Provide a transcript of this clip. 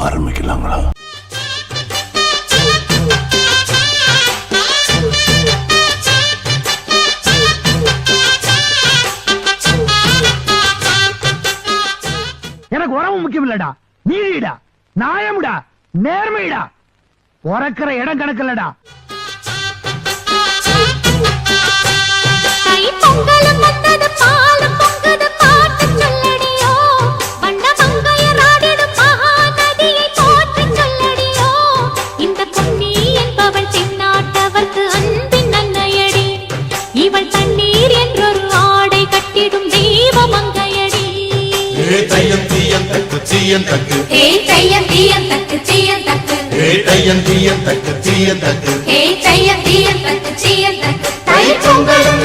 ஆரம்பிக்கலாங்களா? எனக்கு உறவு முக்கியம் இல்லடா, நீடா, நியாயம்டா, நேர்மைடா. பிறக்கிற இடம் கணக்கு இல்லடா. தையம் தீயம் தக்கு தீயம் தக்கு தையம் தீயம் தக்கு தீயம் தக்கு தையம் தீயம் தக்கு தீயம் தக்கு தையம் தீயம் தக்கு தீயம் தக்கு தை பொங்கலும்